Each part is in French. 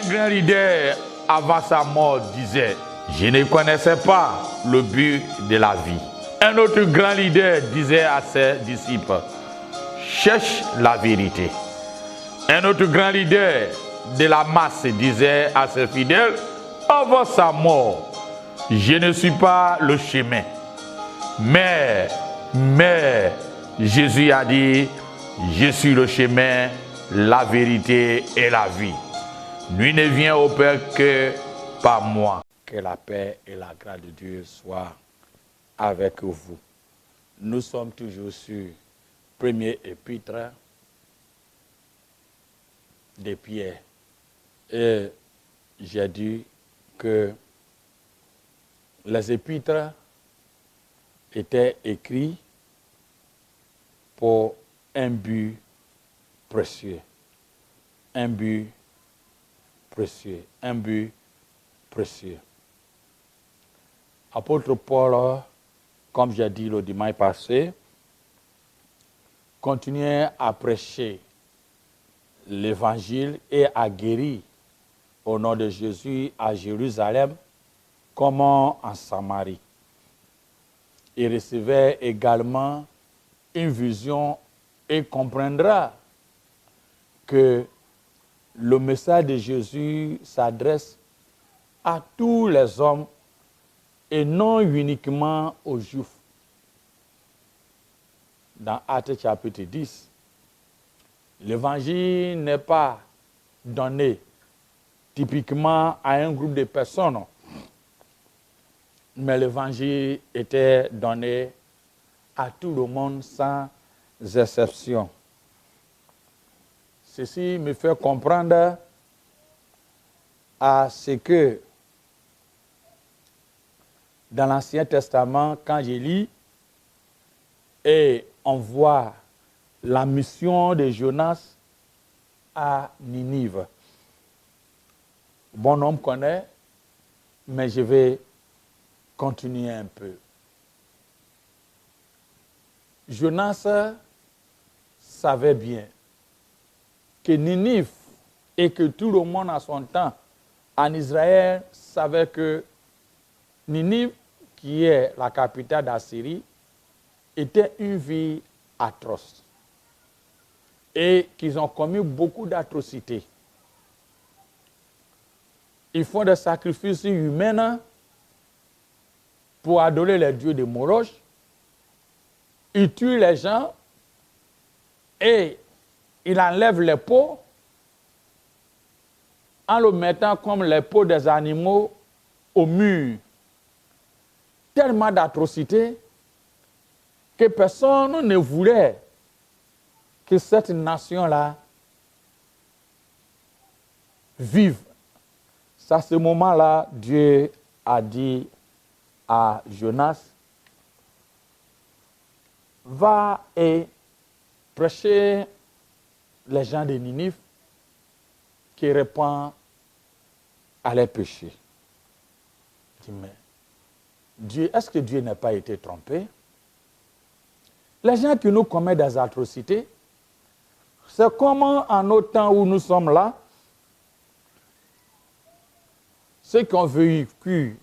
grand leader, avant sa mort, disait, je ne connaissais pas le but de la vie. Un autre grand leader disait à ses disciples, cherche la vérité. Un autre grand leader de la masse disait à ses fidèles, avant sa mort, je ne suis pas le chemin. Mais Jésus a dit, je suis le chemin, la vérité et la vie. Nul ne vient au Père que par moi. Que la paix et la grâce de Dieu soient avec vous. Nous sommes toujours sur premier épître de Pierre. Et j'ai dit que les épîtres étaient écrits pour un but précieux. Un but précieux. Un but précieux. Apôtre Paul, comme j'ai dit le dimanche passé, continuait à prêcher l'évangile et à guérir au nom de Jésus à Jérusalem comme en Samarie. Il recevait également une vision et comprendra que le message de Jésus s'adresse à tous les hommes et non uniquement aux Juifs. Dans Actes chapitre 10, l'évangile n'est pas donné typiquement à un groupe de personnes, mais l'évangile était donné à tout le monde sans exception. Ceci me fait comprendre à ce que dans l'Ancien Testament, quand je lis et on voit la mission de Jonas à Ninive. Bon homme connaît, mais je vais continuer un peu. Jonas savait bien que Ninive et que tout le monde à son temps en Israël savait que Ninive, qui est la capitale d'Assyrie, était une ville atroce et qu'ils ont commis beaucoup d'atrocités. Ils font des sacrifices humains pour adorer les dieux de Moloch. Ils tuent les gens et ils enlèvent les peaux en le mettant comme les peaux des animaux au mur. Tellement d'atrocités que personne ne voulait que cette nation-là vive. C'est à ce moment-là, Dieu a dit à Jonas, va et prêcher les gens de Ninive qui répondent à leurs péchés. Je dis, mais Dieu, est-ce que Dieu n'a pas été trompé? Les gens qui nous commettent des atrocités, c'est comment en nos temps où nous sommes là, ceux qui ont vécu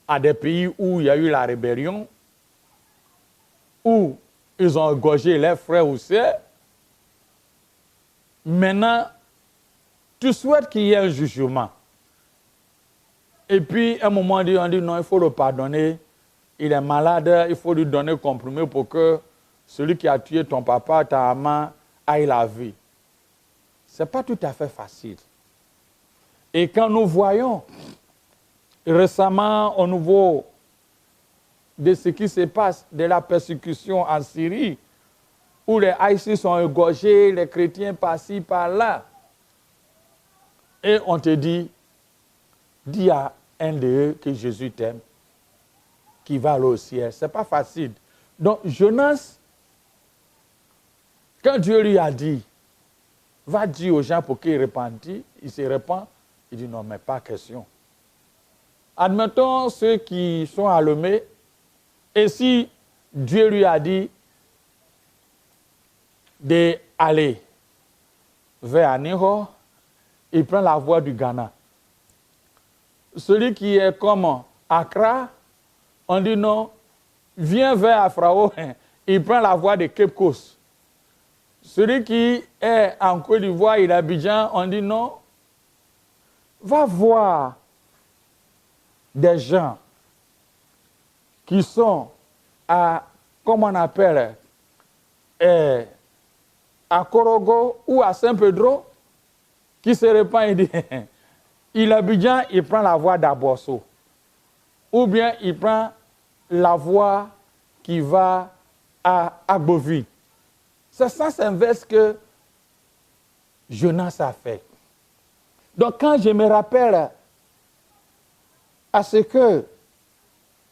à des pays où il y a eu la rébellion, où ils ont égorgé leurs frères ou sœurs, maintenant, tu souhaites qu'il y ait un jugement. Et puis, à un moment donné, on dit non, il faut le pardonner. Il est malade, il faut lui donner comprimé pour que celui qui a tué ton papa, ta maman, aille la vie. Ce n'est pas tout à fait facile. Et quand nous voyons récemment au niveau de ce qui se passe, de la persécution en Syrie, où les Haïtiens sont égorgés, les chrétiens par-ci, par-là, et on te dit, dis à un d'eux que Jésus t'aime, qui va aller au ciel. Ce n'est pas facile. Donc, Jonas, quand Dieu lui a dit, va dire aux gens pour qu'ils repentent, il se repent, il dit non, mais pas question. Admettons ceux qui sont allumés, et si Dieu lui a dit d'aller vers Aniho, il prend la voie du Ghana. Celui qui est comme Accra, on dit non, viens vers Afrao, il prend la voie de Cape Coast. Celui qui est en Côte d'Ivoire, il est à Abidjan, on dit non, va voir des gens qui sont à, comment on appelle, à Korogo ou à Saint-Pedro, qui se répand et dit, il est à Abidjan, il prend la voie d'Abosso. Ou bien il prend la voie qui va à Agbovi. C'est sens inverse que Jonas a fait. Donc quand je me rappelle à ce que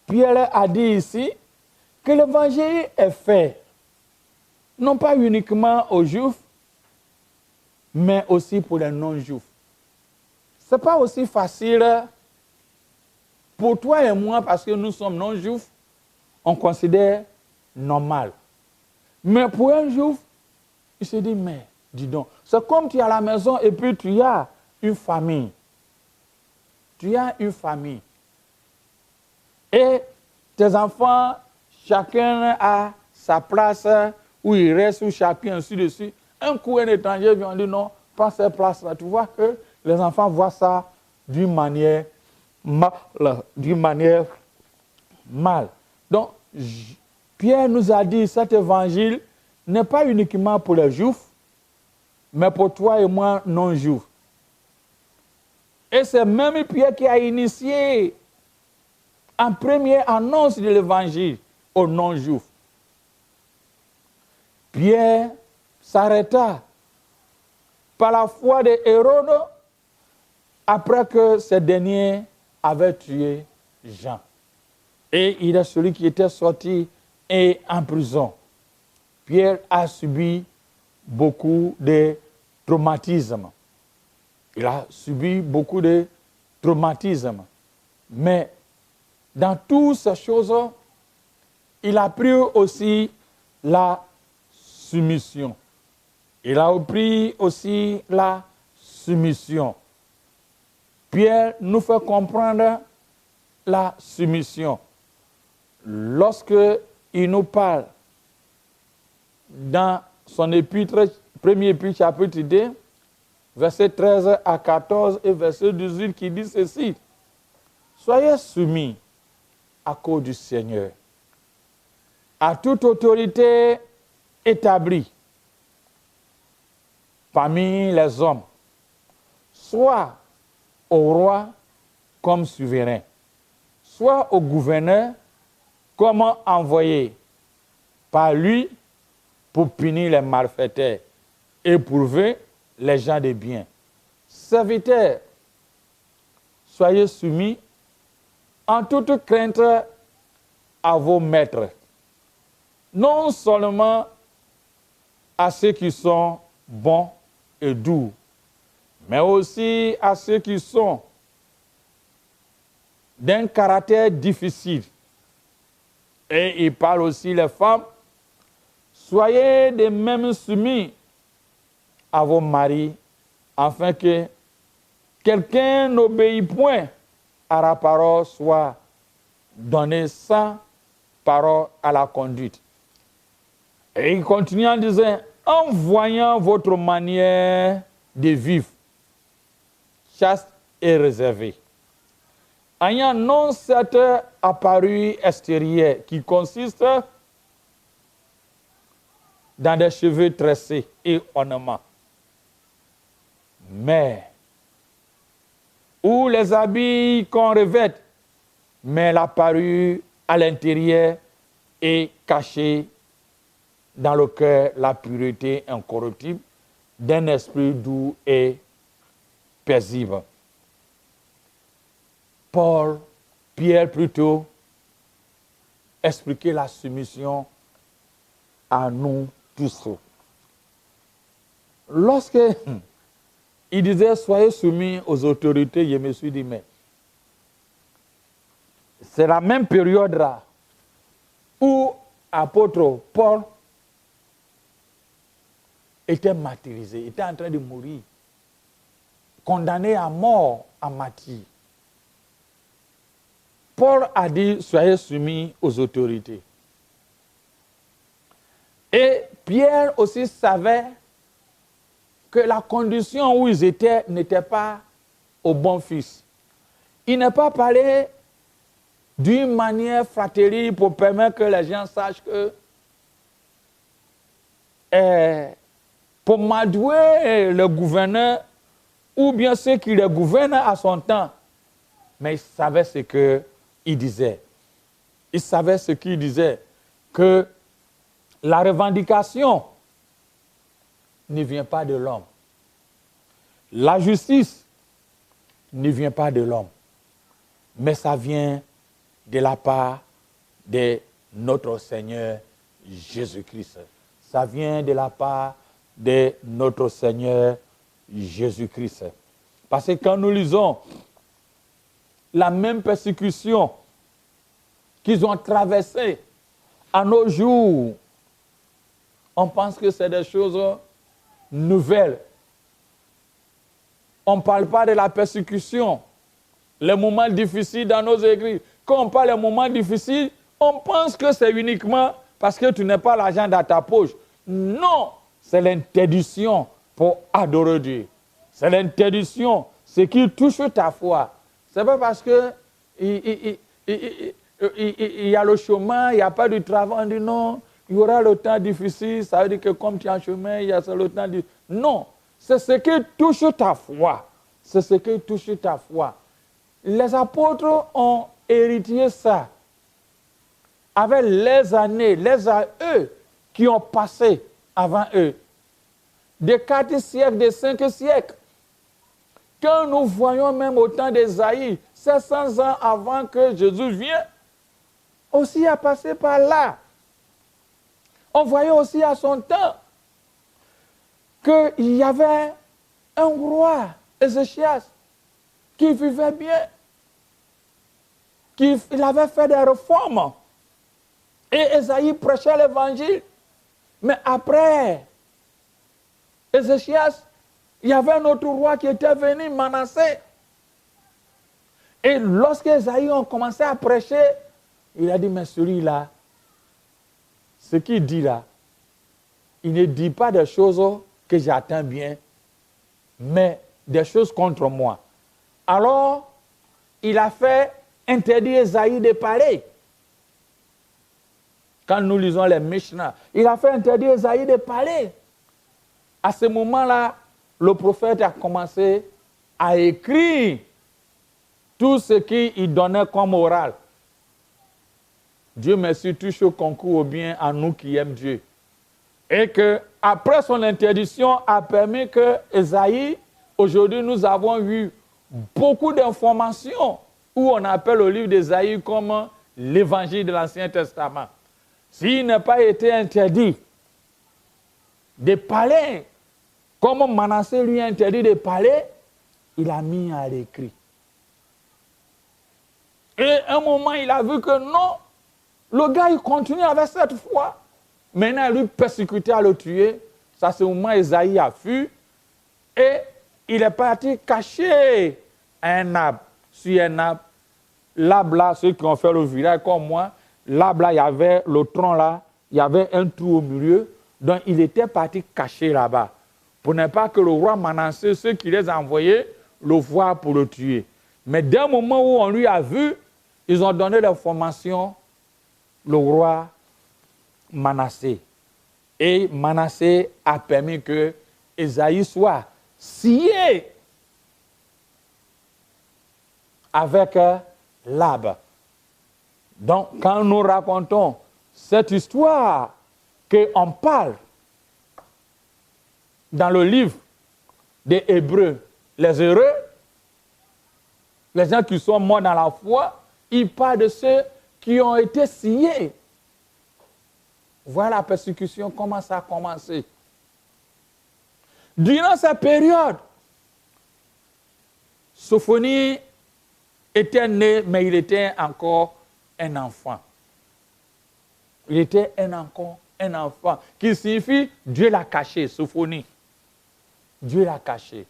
Pierre a dit ici, que l'évangile est fait, non pas uniquement aux Juifs, mais aussi pour les non-Juifs. Ce n'est pas aussi facile pour toi et moi, parce que nous sommes non-Juifs, on considère normal. Mais pour un Juif, il se dit, mais dis donc, c'est comme tu es à la maison et puis tu as une famille. Tu as une famille. Et tes enfants, chacun a sa place où il reste, où chacun, ainsi de suite. Un coup, un étranger vient dire non, prends cette place-là. Tu vois que les enfants voient ça d'une manière mal. Donc, Pierre nous a dit, cet évangile n'est pas uniquement pour les Juifs, mais pour toi et moi, non-Juifs. Et c'est même Pierre qui a initié en première annonce de l'évangile aux non-Juifs. Pierre s'arrêta par la foi de Hérode après que ce dernier avait tué Jean. Et il est celui qui était sorti et en prison. Pierre a subi beaucoup de traumatismes. Il a subi beaucoup de traumatismes. Mais dans toutes ces choses, il a pris aussi la soumission. Il a pris aussi la soumission. Pierre nous fait comprendre la soumission. Lorsque il nous parle dans son épître, premier épître, chapitre 2, verset 13 à 14 et verset 18, qui dit ceci. Soyez soumis à cause du Seigneur, à toute autorité établie parmi les hommes, soit au roi comme souverain, soit au gouverneur comme envoyé par lui pour punir les malfaiteurs et prouver les gens de bien. Serviteurs, soyez soumis en toute crainte à vos maîtres, non seulement à ceux qui sont bons et doux, mais aussi à ceux qui sont d'un caractère difficile. Et il parle aussi les femmes, soyez de même soumis à vos maris, afin que quelqu'un n'obéit point à la parole, soit donné sans parole à la conduite. Et il continue en disant, en voyant votre manière de vivre, chaste et réservée, ayant non cette apparue extérieure qui consiste dans des cheveux tressés et ornements, mais ou les habits qu'on revête, mais l'apparu à l'intérieur est caché dans le cœur la pureté incorruptible d'un esprit doux et paisible. Pierre plutôt, expliquait la soumission à nous tous. Lorsque il disait, soyez soumis aux autorités, je me suis dit, mais c'est la même période là où l'apôtre Paul était martyrisé, était en train de mourir. condamné à mort en martyr. Paul a dit, soyez soumis aux autorités. Et Pierre aussi savait que la condition où ils étaient n'était pas au bon fils. Il n'a pas parlé d'une manière fraternelle pour permettre que les gens sachent que pour m'adouer le gouverneur ou bien ceux qui le gouvernent à son temps, mais il savait ce qu'il disait. Il savait ce qu'il disait, que la revendication ne vient pas de l'homme. La justice ne vient pas de l'homme, mais ça vient de la part de notre Seigneur Jésus-Christ. Ça vient de la part de notre Seigneur Jésus-Christ. Parce que quand nous lisons la même persécution qu'ils ont traversée à nos jours, on pense que c'est des choses nouvelles. On ne parle pas de la persécution, les moments difficiles dans nos églises. Quand on parle des moments difficiles, on pense que c'est uniquement parce que tu n'as pas l'argent dans ta poche. Non, c'est l'interdiction pour adorer Dieu. C'est l'interdiction, ce qui touche ta foi. C'est pas parce que il y a le chemin, il n'y a pas de travail, on dit non, il y aura le temps difficile, ça veut dire que comme tu es en chemin, il y a le temps difficile. Non, c'est ce qui touche ta foi. C'est ce qui touche ta foi. Les apôtres ont hérité ça avec les années, eux qui ont passé avant eux. De 4 siècles, de 5 siècles. Quand nous voyons même au temps d'Ésaïe, 700 ans avant que Jésus vienne, aussi a passé par là. On voyait aussi à son temps qu'il y avait un roi, Ézéchias, qui vivait bien, il avait fait des réformes. Et Ésaïe prêchait l'évangile. Mais après Ézéchias, il y avait un autre roi qui était venu, Manassé. Et lorsque Ésaïe a commencé à prêcher, il a dit, mais celui-là, ce qu'il dit là, il ne dit pas des choses que j'attends bien, mais des choses contre moi. Alors, il a fait interdire Ésaïe de parler. Quand nous lisons les Mishnah, il a fait interdire Ésaïe de parler. À ce moment-là, le prophète a commencé à écrire tout ce qu'il donnait comme oral. Dieu merci, touche au concours au bien à nous qui aiment Dieu. Et que après son interdiction a permis que Ésaïe, aujourd'hui nous avons eu beaucoup d'informations où on appelle le livre d'Ésaïe comme l'évangile de l'Ancien Testament. S'il n'a pas été interdit de parler, comme Manassé lui a interdit de parler, il a mis à l'écrit. Et à un moment, il a vu que non, le gars, il continue avec cette foi. Maintenant, il lui persécutait à le tuer. Ça, c'est au moment où Ésaïe a fui. Et il est parti cacher un arbre. Sur un arbre. L'arbre là, ceux qui ont fait le village comme moi, l'arbre là, il y avait le tronc là, il y avait un trou au milieu. Donc, il était parti cacher là-bas. Pour ne pas que le roi Manassé, ceux qui les a envoyés, le voient pour le tuer. Mais dès le moment où on lui a vu, ils ont donné l'information, le roi Manassé. Et Manassé a permis que Ésaïe soit scié avec l'arbre. Donc, quand nous racontons cette histoire qu'on parle dans le livre des Hébreux, les Hébreux, les gens qui sont morts dans la foi, ils parlent de ceux qui ont été sciés. Voilà la persécution, comment ça a commencé. Durant cette période, Sophonie était né, mais il était encore un enfant. Il était encore un enfant, qui signifie Dieu l'a caché, Sophonie. Dieu l'a caché.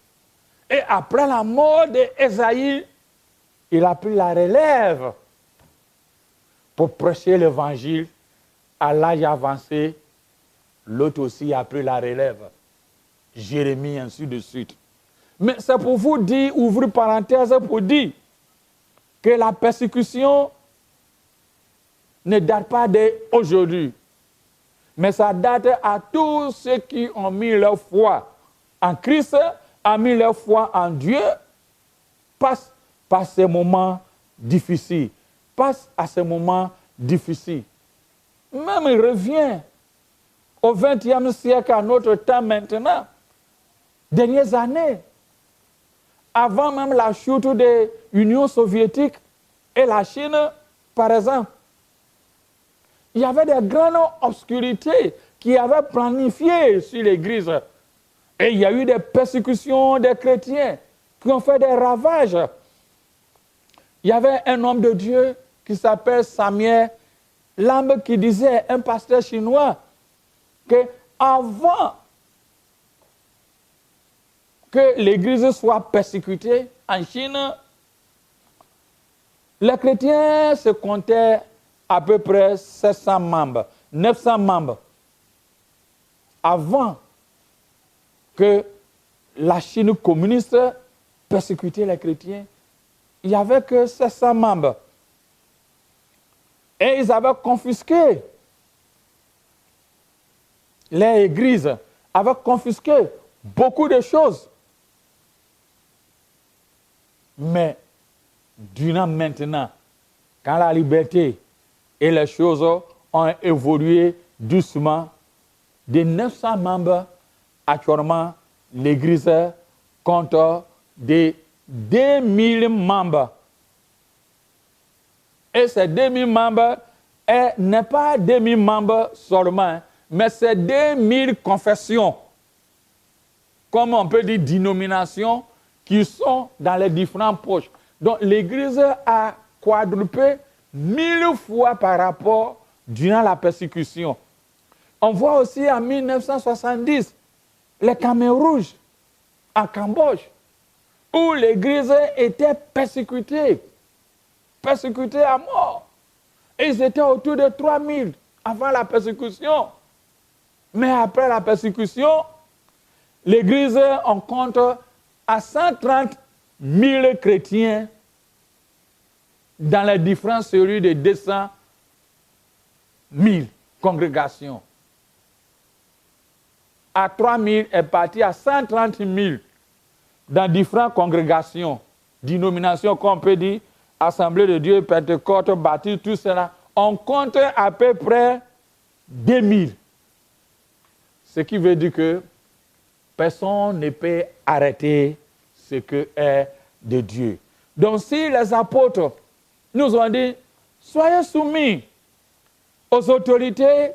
Et après la mort d'Ésaïe, il a pris la relève pour prêcher l'évangile à l'âge avancé. L'autre aussi a pris la relève. Jérémie, ainsi de suite. Mais c'est pour vous dire, ouvrir parenthèse, pour dire que la persécution ne date pas d'aujourd'hui, mais ça date à tous ceux qui ont mis leur foi en Christ, ont mis leur foi en Dieu, passent par ces moments difficiles, passent à ces moments difficiles. Même il revient au XXe siècle, à notre temps maintenant, dernières années, avant même la chute de l'Union soviétique et la Chine, par exemple, il y avait des grandes obscurités qui avaient planifié sur l'Église. Et il y a eu des persécutions des chrétiens qui ont fait des ravages. Il y avait un homme de Dieu qui s'appelle Samuel Lamb qui disait, un pasteur chinois, que avant que l'Église soit persécutée en Chine, les chrétiens se comptaient à peu près 700 membres, 900 membres. Avant que la Chine communiste persécutait les chrétiens, il n'y avait que 700 membres. Et ils avaient confisqué les églises, avaient confisqué beaucoup de choses. Mais durant maintenant, quand la liberté et les choses ont évolué doucement, de 900 membres, actuellement, l'Église compte de 2000 membres. Et ces 2000 membres n'est pas 2000 membres seulement, mais c'est 2000 confessions, comme on peut dire dénominations, qui sont dans les différentes poches. Donc l'Église a quadruplé 1000 fois par rapport durant la persécution. On voit aussi en 1970 les Khmers rouges en Cambodge, où l'Église était persécutée à mort. Et ils étaient autour de 3000 avant la persécution. Mais après la persécution, l'Église en compte à 130 000 chrétiens dans les différentes séries de 200 000 congrégations. À 3 000 est parti à 130 000 dans différentes congrégations, dénominations, comme on peut dire, Assemblée de Dieu, Pentecôte, Baptiste, tout cela. On compte à peu près 2000. Ce qui veut dire que personne ne peut arrêter ce que est de Dieu. Donc si les apôtres nous ont dit, soyez soumis aux autorités,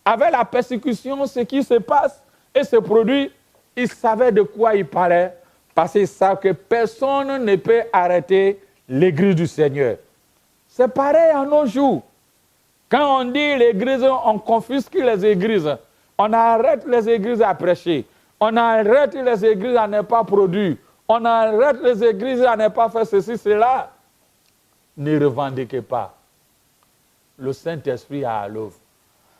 avec la persécution, ce qui se passe et se produit, ils savaient de quoi ils parlaient, parce qu'ils savent que personne ne peut arrêter l'Église du Seigneur. C'est pareil à nos jours. Quand on dit l'Église, on confisque les églises. On arrête les églises à prêcher. On arrête les églises à ne pas produire. On arrête les églises à ne pas faire ceci, cela. Ne revendiquez pas. Le Saint-Esprit a à l'œuvre.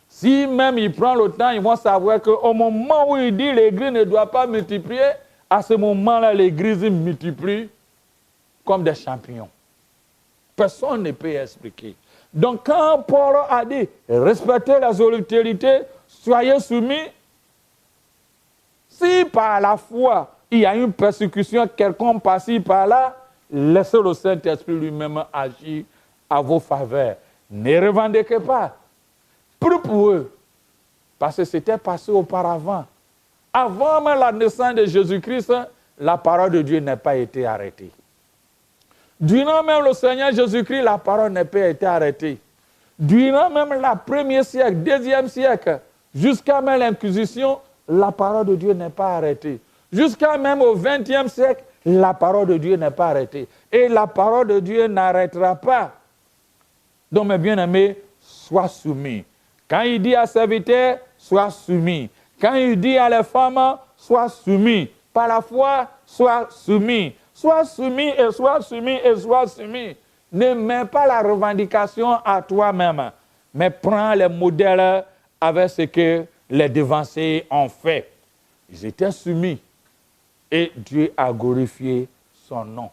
Si même il prend le temps, ils vont savoir qu'au moment où il dit l'église ne doit pas multiplier, à ce moment-là, l'église multiplie comme des champignons. Personne ne peut expliquer. Donc quand Paul a dit, respectez les autorités, soyez soumis, si par la foi, il y a une persécution quelconque par-ci, par-là, laissez le Saint-Esprit lui-même agir à vos faveurs. Ne revendiquez pas. Pour eux, parce que c'était passé auparavant. Avant même la naissance de Jésus-Christ, la parole de Dieu n'a pas été arrêtée. Durant même le Seigneur Jésus-Christ, la parole n'a pas été arrêtée. Durant même le premier siècle, deuxième siècle, jusqu'à même l'Inquisition, la parole de Dieu n'est pas arrêtée. Jusqu'à même au XXe siècle, la parole de Dieu n'est pas arrêtée. Et la parole de Dieu n'arrêtera pas. Donc, mes bien-aimés, sois soumis. Quand il dit à serviteurs, sois soumis. Quand il dit à les femmes, sois soumis. par la foi, sois soumis. Sois soumis et sois soumis et sois soumis. Ne mets pas la revendication à toi-même, mais prends les modèles avec ce que les devanciers ont fait. Ils étaient soumis et Dieu a glorifié son nom.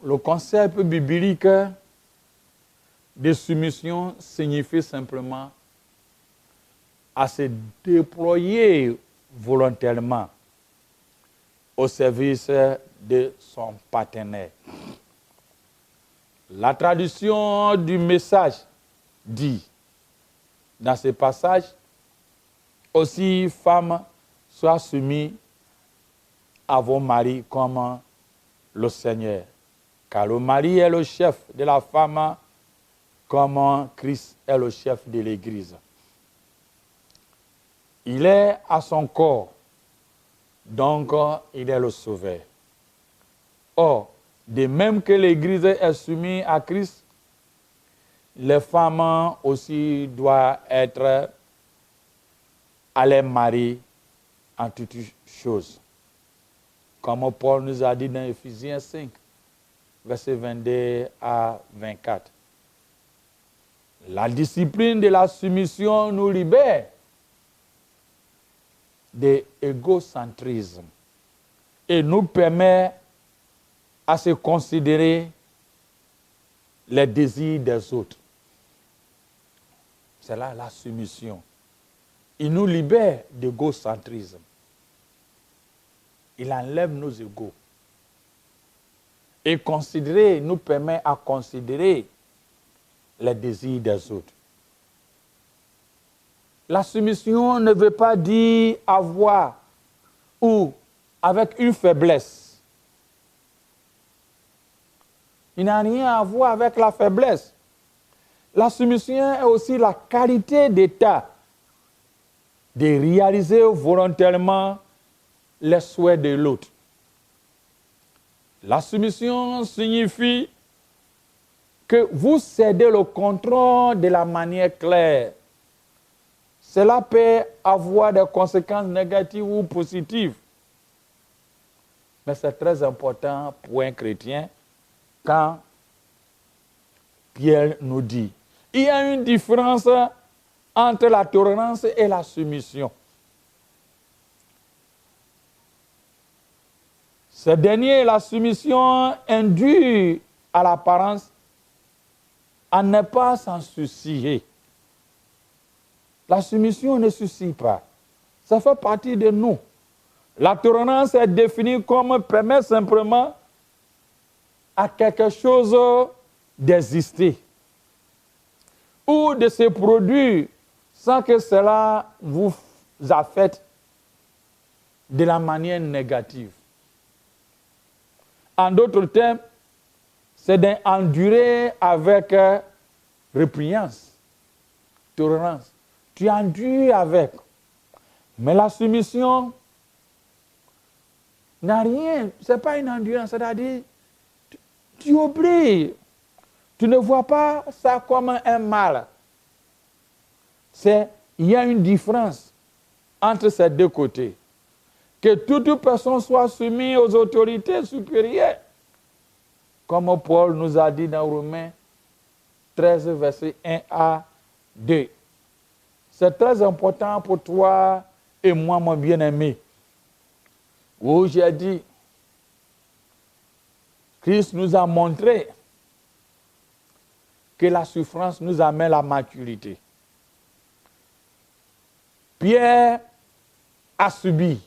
Le concept biblique de soumission signifie simplement à se déployer volontairement au service de son partenaire. La traduction du message dit dans ce passage, aussi femmes, soient soumises à vos maris comme le Seigneur. Car le mari est le chef de la femme comme Christ est le chef de l'Église. Il est à son corps, donc il est le sauveur. Or, de même que l'Église est soumise à Christ, les femmes aussi doivent être à leur mari en toutes choses. Comme Paul nous a dit dans Éphésiens 5, versets 22 à 24. La discipline de la soumission nous libère de l'égocentrisme et nous permet à se considérer les désirs des autres. C'est là la soumission. Il nous libère d'égocentrisme. Il enlève nos égos. Et considérer nous permet à considérer les désirs des autres. La soumission ne veut pas dire avoir ou avec une faiblesse. Il n'a rien à voir avec la faiblesse. La soumission est aussi la qualité d'état de réaliser volontairement les souhaits de l'autre. La soumission signifie que vous cédez le contrôle de la manière claire. Cela peut avoir des conséquences négatives ou positives. Mais c'est très important pour un chrétien quand Pierre nous dit, il y a une différence entre la tolérance et la soumission. Ce dernier, la soumission induit à l'apparence à ne pas s'en soucier. La soumission ne soucie pas. Ça fait partie de nous. La tolérance est définie comme permettre simplement à quelque chose d'exister ou de se produire sans que cela vous affecte de la manière négative. En d'autres termes, c'est d'endurer avec répriance, tolérance. Tu endures avec. Mais la soumission n'a rien, ce n'est pas une endurance, c'est-à-dire tu oublies. Tu ne vois pas ça comme un mal. Il y a une différence entre ces deux côtés. Que toute personne soit soumise aux autorités supérieures. Comme Paul nous a dit dans Romains 13, versets 1 à 2. C'est très important pour toi et moi, mon bien-aimé. Où j'ai dit, Christ nous a montré que la souffrance nous amène à la maturité. Pierre a subi.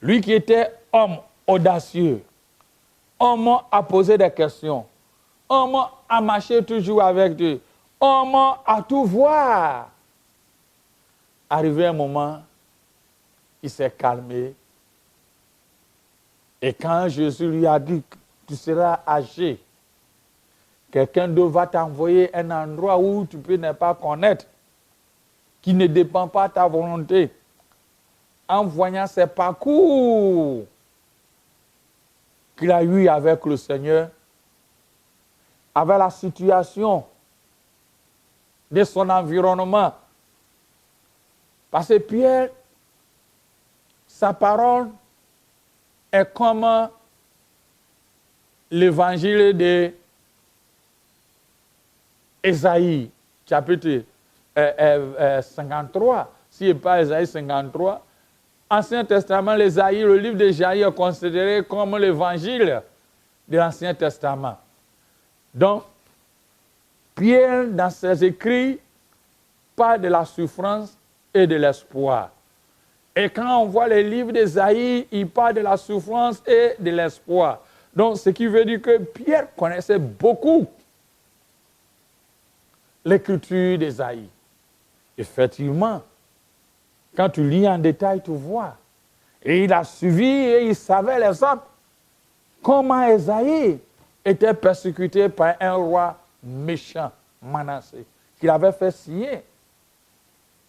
Lui qui était homme audacieux, homme à poser des questions, homme à marcher toujours avec Dieu, homme à tout voir. Arrivé un moment, il s'est calmé. Et quand Jésus lui a dit, tu seras âgé, quelqu'un d'autre va t'envoyer à un endroit où tu peux ne pas connaître, qui ne dépend pas de ta volonté. En voyant ses parcours qu'il a eu avec le Seigneur, avec la situation de son environnement. Parce que Pierre sa parole est comme l'évangile de Ésaïe, chapitre 53. Si ce n'est pas Ésaïe 53, Ancien Testament, l'Ésaïe, le livre d'Ésaïe est considéré comme l'évangile de l'Ancien Testament. Donc, Pierre, dans ses écrits, parle de la souffrance et de l'espoir. Et quand on voit les livres d'Ésaïe, il parle de la souffrance et de l'espoir. Donc, ce qui veut dire que Pierre connaissait beaucoup l'écriture d'Ésaïe. Effectivement, quand tu lis en détail, tu vois. Et il a suivi et il savait les hommes. Comment Ésaïe était persécuté par un roi méchant, Manassé, qu'il avait fait signer.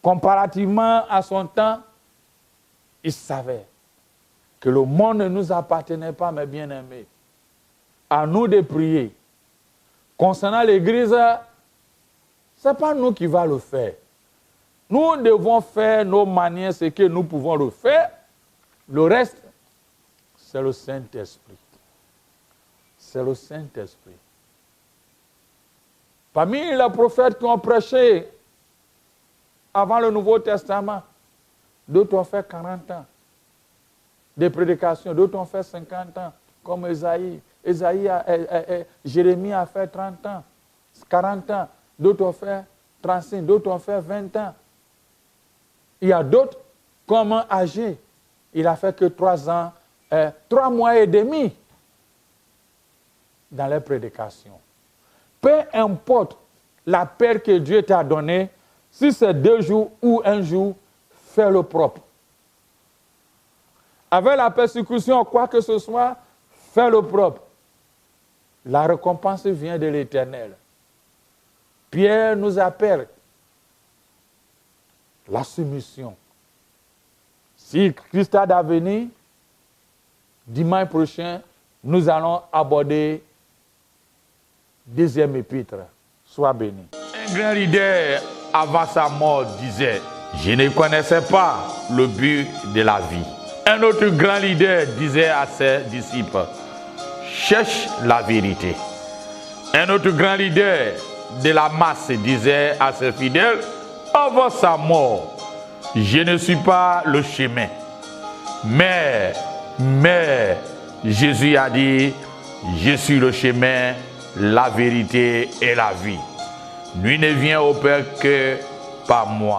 Comparativement à son temps, il savait que le monde ne nous appartenait pas, mes bien-aimés. À nous de prier. Concernant l'Église, ce n'est pas nous qui va le faire. Nous devons faire nos manières, ce que nous pouvons le faire. Le reste, c'est le Saint-Esprit. C'est le Saint-Esprit. Parmi les prophètes qui ont prêché avant le Nouveau Testament, d'autres ont fait 40 ans de prédication, d'autres ont fait 50 ans, comme Ésaïe. Jérémie a fait 30 ans, 40 ans, d'autres ont fait 35, d'autres ont fait 20 ans. Il y a d'autres, comme Agé, il a fait que 3 ans, 3 mois et demi dans les prédications. Peu importe la paix que Dieu t'a donnée, si c'est 2 jours ou 1 jour, fais le propre. Avec la persécution, quoi que ce soit, fais le propre. La récompense vient de l'Éternel. Pierre nous appelle la soumission. Si Christ a d'avenir, dimanche prochain, nous allons aborder 2e épître. Sois béni. Un grand leader, avant sa mort, disait, « Je ne connaissais pas le but de la vie. » Un autre grand leader disait à ses disciples, « Cherche la vérité. » Un autre grand leader de la masse disait à ses fidèles, « Avant sa mort, je ne suis pas le chemin. » Mais Jésus a dit, « Je suis le chemin, la vérité et la vie. Nul ne vient au Père que par moi. »